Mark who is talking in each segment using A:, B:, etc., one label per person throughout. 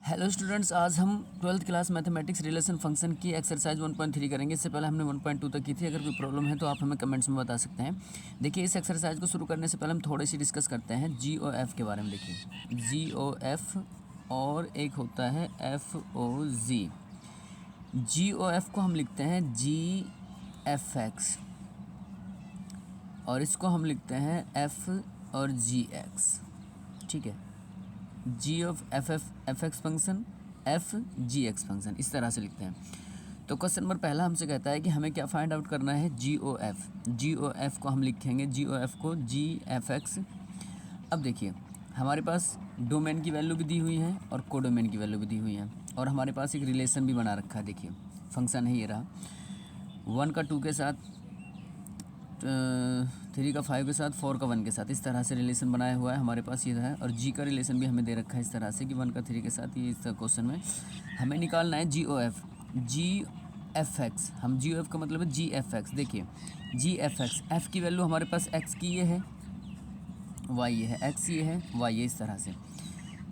A: Hello students, आज हम 12th class mathematics relation function की एक्सरसाइज 1.3 करेंगे। इससे पहले हमने 1.2 तक की थी। अगर कोई प्रॉब्लम है तो आप हमें कमेंट्स में बता सकते हैं। देखिए, इस एक्सरसाइज को शुरू करने से पहले हम थोड़ी सी डिस्कस करते हैं GOF के बारे में। देखिए, GOF और एक होता है FOG। GOF को हम लिखते हैं GFX और इसको हम लिखते हैं F और GX। ठीक है, G of F X function, F G X function, इस तरह से लिखते हैं। तो क्वेश्चन नंबर पहला हमसे कहता है कि हमें क्या फाइंड आउट करना है, जी ओ एफ को हम लिखेंगे, जी ओ एफ को जी एफ एक्स। अब देखिए, हमारे पास डोमेन की वैल्यू भी दी हुई है और कोडोमेन की वैल्यू भी दी हुई है और हमारे पास एक रिलेशन भी बना रखा है। देखिए, फंक्शन है ये रहा, 1 का 2 के साथ, 3 का 5 के साथ, 4 का 1 के साथ, इस तरह से रिलेशन बनाया हुआ है हमारे पास ये है। और जी का रिलेशन भी हमें दे रखा है इस तरह से कि 1 का 3 के साथ। ये इस क्वेश्चन में हमें निकालना है जी एफ एक्स। हम जी ओ एफ का मतलब है जी एफ एक्स। देखिए, जी एफ एक्स, एफ की वैल्यू हमारे पास एक्स की ये है, वाई ये है, एक्स ये है, वाई ये, इस तरह से।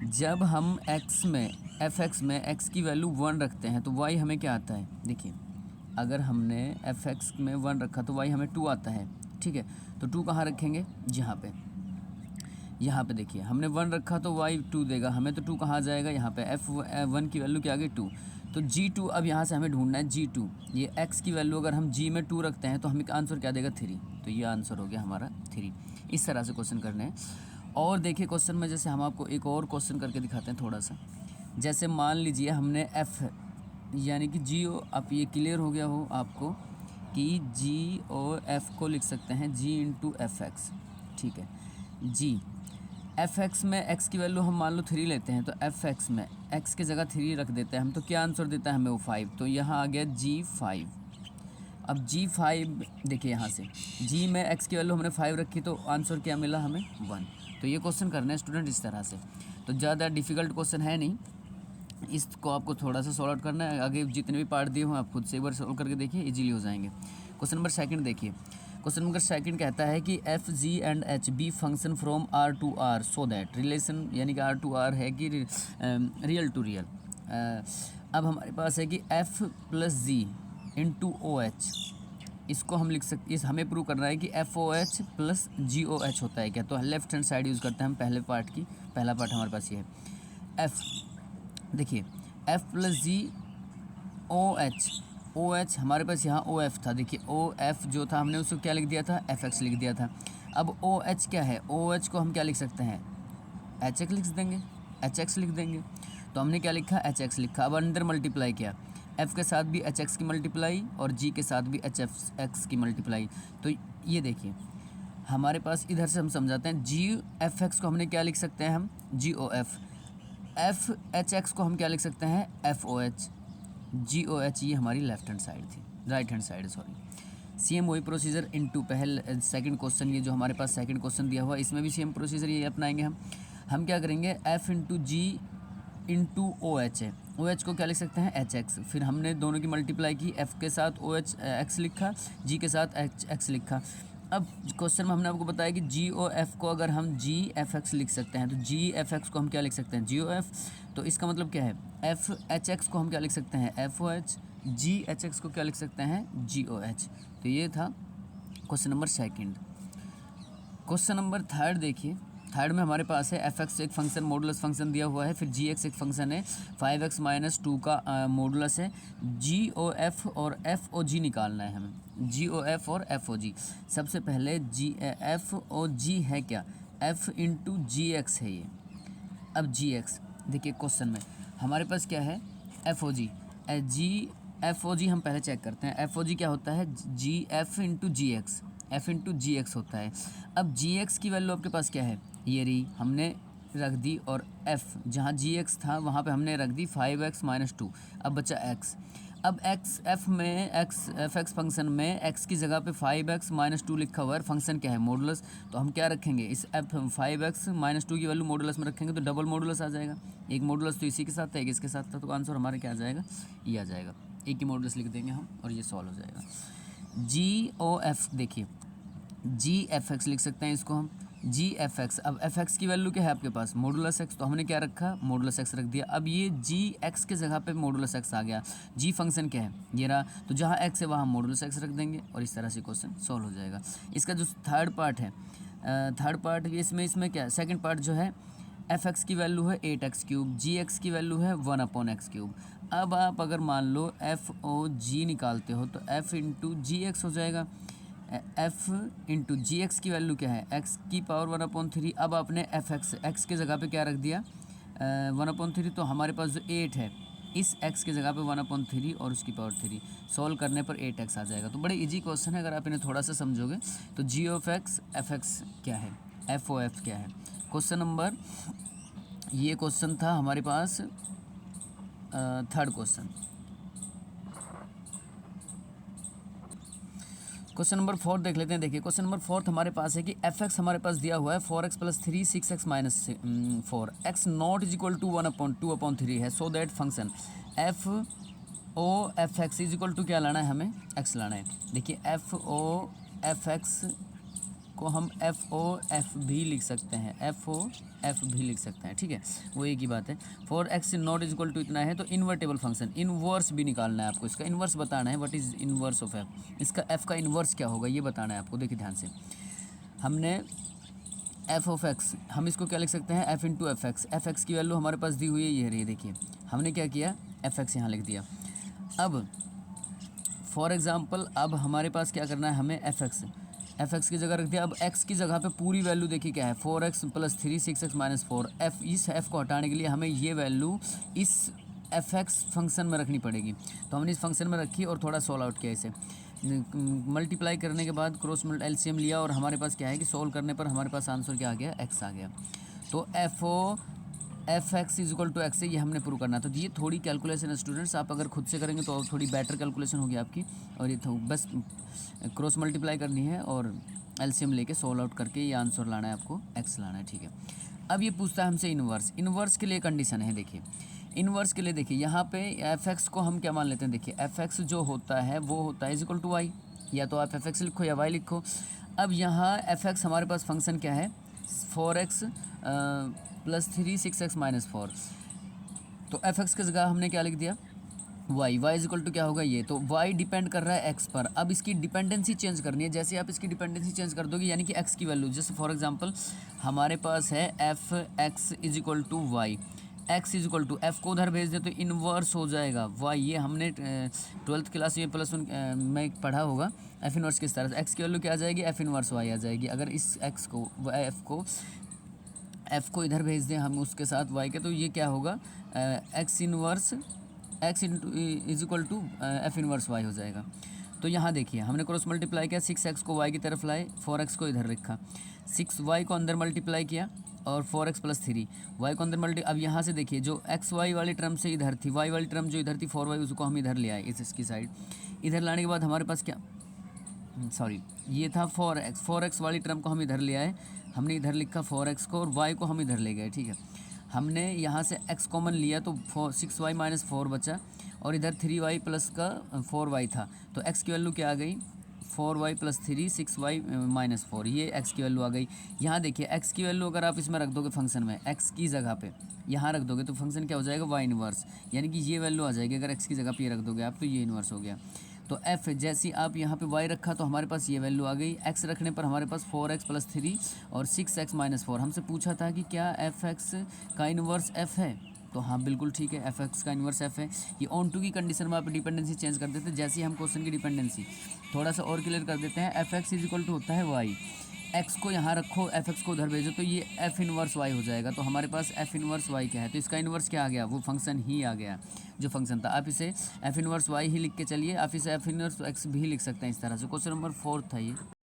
A: जब हम एक्स में, एफ एक्स में एक्स की वैल्यू 1 रखते हैं तो वाई हमें क्या आता है। देखिए, अगर हमने एफ एक्स में 1 रखा तो वाई हमें 2 आता है। ठीक है, तो 2 कहाँ रखेंगे, यहाँ पे देखिए, हमने 1 रखा तो वाई 2 देगा हमें, तो 2 कहाँ जाएगा, यहाँ पे। F1 की वैल्यू क्या आ गई, 2। तो G2 अब यहाँ से हमें ढूंढना है, G2। ये x की वैल्यू अगर हम G में 2 रखते हैं तो हमें आंसर क्या देगा, 3। तो ये आंसर हो गया हमारा 3। इस तरह से क्वेश्चन करने हैं। और देखिए, क्वेश्चन में जैसे हम आपको एक और क्वेश्चन करके दिखाते हैं थोड़ा सा। जैसे मान लीजिए हमने F यानी कि GO, अब ये क्लियर हो गया हो आपको कि GOF को लिख सकते हैं G इंटू एफ एक्स। ठीक है, जी एफ एक्स में एक्स की वैल्यू हम मान लो 3 लेते हैं, तो एफ एक्स में एक्स की जगह 3 रख देते हैं हम, तो क्या आंसर देता है हमें, वो 5। तो यहाँ आ गया G5। अब G5 देखिए, यहाँ से G में एक्स की वैल्यू हमने 5 रखी तो आंसर क्या मिला हमें, 1। तो ये क्वेश्चन करना है स्टूडेंट इस तरह से। तो ज़्यादा डिफिकल्ट क्वेश्चन है नहीं, इसको आपको थोड़ा सा सॉल्व आउट करना है। आगे जितने भी पार्ट दिए हों आप खुद से एक बार सॉल्व करके देखिए, इजीली हो जाएंगे। क्वेश्चन नंबर सेकंड देखिए, क्वेश्चन नंबर सेकंड कहता है कि F G and H be function from R to R so that relation, यानी कि आर टू आर है कि रियल टू रियल। अब हमारे पास है कि एफ प्लस जी इंटू ओ एच, इसको हम लिख सकते, इस हमें प्रूव करना है कि एफ ओ एच प्लस जी ओ एच होता है क्या। तो लेफ्ट हैंड साइड यूज़ करते हैं हम पहले पार्ट की। पहला पार्ट हमारे पास ये है, एफ, देखिए एफ प्लस जी ओ एच हमारे पास यहाँ ओ एफ था। देखिए, ओ एफ जो था हमने उसको क्या लिख दिया था, एफ एक्स लिख दिया था। अब ओ एच क्या है, ओ एच को हम क्या लिख सकते हैं, एच एक्स लिख देंगे, एच एक्स लिख देंगे। तो हमने क्या लिखा, एच एक्स लिखा। अब अंदर मल्टीप्लाई किया, एफ के साथ भी एच एक्स की मल्टीप्लाई और जी के साथ भी एच एफ एक्स की मल्टीप्लाई। तो ये देखिए, हमारे पास इधर से हम समझाते हैं, जी एफ एक्स को हमने क्या लिख सकते हैं हम, G O F. F H X को हम क्या लिख सकते हैं, F O H. G O H ये हमारी लेफ्ट हैंड साइड थी, right hand side sorry. Same वही प्रोसीजर इनटू पहले सेकंड क्वेश्चन, ये जो हमारे पास सेकंड क्वेश्चन दिया हुआ है इसमें भी सेम प्रोसीजर ये अपनाएंगे हम क्या करेंगे, एफ इंटू जी इंटू ओ एच है, ओ एच को क्या लिख सकते हैं, एच एक्स। फिर हमने दोनों की मल्टीप्लाई की, एफ के साथ ओ एच एक्स लिखा, जी के साथ एच एक्स लिखा। अब क्वेश्चन में हमने आपको बताया कि जी ओ एफ को अगर हम जी एफ एक्स लिख सकते हैं तो जी एफ एक्स को हम क्या लिख सकते हैं, जी ओ एफ। तो इसका मतलब क्या है, एफ एच एक्स को हम क्या लिख सकते हैं, F O H. G H X को क्या लिख सकते हैं, जी ओ एच। तो ये था question number second. Question number third देखिए, थर्ड में हमारे पास है एफ एक्स एक फंक्शन मॉडुलस फंक्शन दिया हुआ है, फिर जी एक्स एक फंक्शन है, 5x माइनस 2 का मॉडुलस है। जी ओ एफ और एफ ओ जी निकालना है हमें, जी ओ एफ और एफ ओ जी। सबसे पहले जी एफ ओ जी है क्या, एफ इंटू जी एक्स है ये। अब जी एक्स देखिए, क्वेश्चन में हमारे पास क्या है, एफ ओ जी, जी एफ ओ जी हम पहले चेक करते हैं। एफ ओ जी क्या होता है, जी एफ इंटू जी एक्स, एफ इंटू जी एक्स होता है। अब जी एक्स की वैल्यू आपके पास क्या है, ये रही, हमने रख दी, और एफ जहाँ जी एक्स था वहाँ पे हमने रख दी 5x माइनस 2। अब बचा एक्स। अब एक्स एफ में एफ एक्स फंक्शन में एक्स की जगह पे 5x माइनस 2 लिखा हुआ है, फंक्शन क्या है, मॉडुलस। तो हम क्या रखेंगे, इस एफ 5x माइनस 2 की वैल्यू मॉडुलस में रखेंगे तो डबल मॉडुलस आ जाएगा। एक मॉडुलस तो इसी के साथ था, एक इसके साथ था, तो आंसर हमारा क्या आ जाएगा, ये आ जाएगा। एक ही मॉडुलस लिख देंगे हम और ये सॉल्व हो जाएगा। जी ओ एफ देखिए, जी एफ एक्स लिख सकते हैं इसको हम, जी एफ एक्स। अब एफ एक्स की वैल्यू क्या है आपके पास, मॉडुलस एक्स, तो हमने क्या रखा, मॉडुलस एक्स रख दिया। अब ये जी एक्स के जगह पे मॉडुलस एक्स आ गया। जी फंक्शन क्या है, ये रहा, तो जहाँ एक्स है वहाँ मॉडुलस एक्स रख देंगे और इस तरह से क्वेश्चन सॉल्व हो जाएगा। इसका जो थर्ड पार्ट है, थर्ड पार्ट इसमें क्या है, सेकेंड पार्ट जो है, एफ एक्स की वैल्यू है 8x³ जी एक्स की वैल्यू है 1/x³। अब आप अगर मान लो एफ ओ जी निकालते हो तो एफ इंटू जी एक्स हो जाएगा। एफ इंटू जी एक्स की वैल्यू क्या है, एक्स की पावर 1/3। अब आपने एफ एक्स के जगह पे क्या रख दिया, 1/3, तो हमारे पास जो 8 है इस x के जगह पे 1/3 और उसकी पावर 3 सॉल्व करने पर 8x आ जाएगा। तो बड़े इजी क्वेश्चन है, अगर आप इन्हें थोड़ा सा समझोगे तो जी ऑफ एक्स एफ एक्स क्या है, एफ ओ एफ क्या है। क्वेश्चन नंबर, ये क्वेश्चन था हमारे पास थर्ड क्वेश्चन। क्वेश्चन नंबर 4 देख लेते हैं। देखिए क्वेश्चन नंबर 4 हमारे पास है कि एफ एक्स हमारे पास दिया हुआ है 4x + 3 6x - 4 x naught is equal to 1/2/3 है। So that function F O F X is equal to क्या लाना है, हमें x लाना है। देखिए एफ ओ एफ एक्स को हम एफ ओ एफ भी लिख सकते हैं, एफ ओ एफ भी लिख सकते हैं, ठीक है, वो एक ही बात है। 4x not is equal to इतना है तो इन्वर्टेबल फंक्शन, इनवर्स भी निकालना है आपको, इसका इन्वर्स बताना है। What is inverse of F, इसका एफ का इन्वर्स क्या होगा ये बताना है आपको। देखिए ध्यान से, हमने एफ ऑफ एक्स, हम इसको क्या लिख सकते हैं, F into F x. F x की वैल्यू हमारे पास दी हुई है, ये रही, देखिए हमने क्या किया, एफ एक्स यहाँ लिख दिया। अब फॉर एग्ज़ाम्पल अब हमारे पास क्या करना है, हमें एफ एक्स की जगह रख दिया। अब एक्स की जगह पे पूरी वैल्यू देखिए क्या है, 4x + 3 6x - 4। एफ, इस एफ को हटाने के लिए हमें ये वैल्यू इस एफ एक्स फंक्शन में रखनी पड़ेगी। तो हमने इस फंक्शन में रखी और थोड़ा सॉल्व आउट किया इसे, मल्टीप्लाई करने के बाद क्रॉस एलसीएम लिया और हमारे पास क्या है कि सॉल्व करने पर हमारे पास आंसर क्या आ गया, एक्स आ गया। तो F X is equal to X है, ये हमने प्रूव करना। तो ये थोड़ी कैलकुलेशन है स्टूडेंट्स, आप अगर खुद से करेंगे तो थोड़ी बेटर कैलकुलेशन होगी आपकी। और ये तो बस क्रॉस मल्टीप्लाई करनी है और एलसीएम लेके सॉल्व आउट करके ये आंसर लाना है आपको, एक्स लाना है, ठीक है। अब ये पूछता है हमसे इन्वर्स। इन्वर्स के लिए कंडीशन है, देखिए इन्वर्स के लिए देखिए यहाँ पे एफ एक्स को हम क्या मान लेते हैं, देखिए एफ एक्स जो होता है वो होता है इज इक्वल टू वाई, या तो आप एफ एक्स लिखो या वाई लिखो। अब यहाँ एफ एक्स हमारे पास फंक्शन क्या है, 4x + 3 6x - 4। तो एफ एक्स की जगह हमने क्या लिख दिया, वाई इज इक्वल टू क्या होगा ये, तो वाई डिपेंड कर रहा है एक्स पर। अब इसकी डिपेंडेंसी चेंज करनी है, जैसे आप इसकी डिपेंडेंसी चेंज कर दोगे यानी कि एक्स की वैल्यू, जैसे फॉर एग्जांपल हमारे पास है F X is equal to Y, X is equal to F को उधर भेज दे तो इन्वर्स हो जाएगा वाई। ये हमने 12th क्लास में +1 में पढ़ा होगा, एफ इन्वर्स किस तरह से, एक्स की वैल्यू क्या आ जाएगी, एफ इन्वर्स वाई आ जाएगी। अगर इस एक्स को एफ को इधर भेज दें हम उसके साथ वाई के, तो ये क्या होगा, X inverse X is equal to F inverse Y हो जाएगा। तो यहाँ देखिए हमने क्रॉस मल्टीप्लाई किया, 6x को y की तरफ लाए, 4x को इधर रखा, 6y को अंदर मल्टीप्लाई किया और 4x + 3 y को अंदर अब यहाँ से देखिए जो एक्स वाई वाली टर्म से इधर थी, y वाली टर्म जो इधर थी 4y, उसको हम इधर ले आए इसकी साइड। इधर लाने के बाद हमारे पास क्या, सॉरी ये था 4x वाली टर्म को हम इधर ले आए, हमने इधर लिखा 4x को और y को हम इधर ले गए, ठीक है। हमने यहाँ से x कॉमन लिया तो 6y - 4 बचा और इधर 3y प्लस का 4y था, तो x की वैल्यू क्या आ गई, 4y + 3 6y - 4, ये x की वैल्यू आ गई। यहाँ देखिए x की वैल्यू अगर आप इसमें रख दोगे फंक्शन में, x की जगह पे यहाँ रख दोगे तो फंक्शन क्या हो जाएगा, y इन्वर्स, यानी कि ये वैल्यू आ जाएगी। अगर x की जगह पे ये रख दोगे आप तो ये इन्वर्स हो गया। तो f जैसी आप यहाँ पे y रखा तो हमारे पास ये वैल्यू आ गई, x रखने पर हमारे पास 4x + 3 और 6x - 4। हमसे पूछा था कि क्या एफ एक्स का इन्वर्स f है, तो हाँ बिल्कुल ठीक है, एफ एक्स का इन्वर्स f है। ये ऑन टू की कंडीशन में आप डिपेंडेंसी चेंज कर देते हैं, जैसे ही हम क्वेश्चन की डिपेंडेंसी थोड़ा सा और क्लियर कर देते हैं। F X is equal to होता है वाई, एक्स को यहाँ रखो, एफ एक्स को उधर भेजो तो ये एफ इन्वर्स वाई हो जाएगा। तो हमारे पास एफ इन्वर्स वाई क्या है, तो इसका इन्वर्स क्या आ गया, वो फंक्शन ही आ गया जो फंक्शन था। आप इसे एफ इन्वर्स वाई ही लिख के चलिए, आप इसे एफ इन्वर्स एक्स भी लिख सकते हैं इस तरह से। क्वेश्चन नंबर 4 था ये।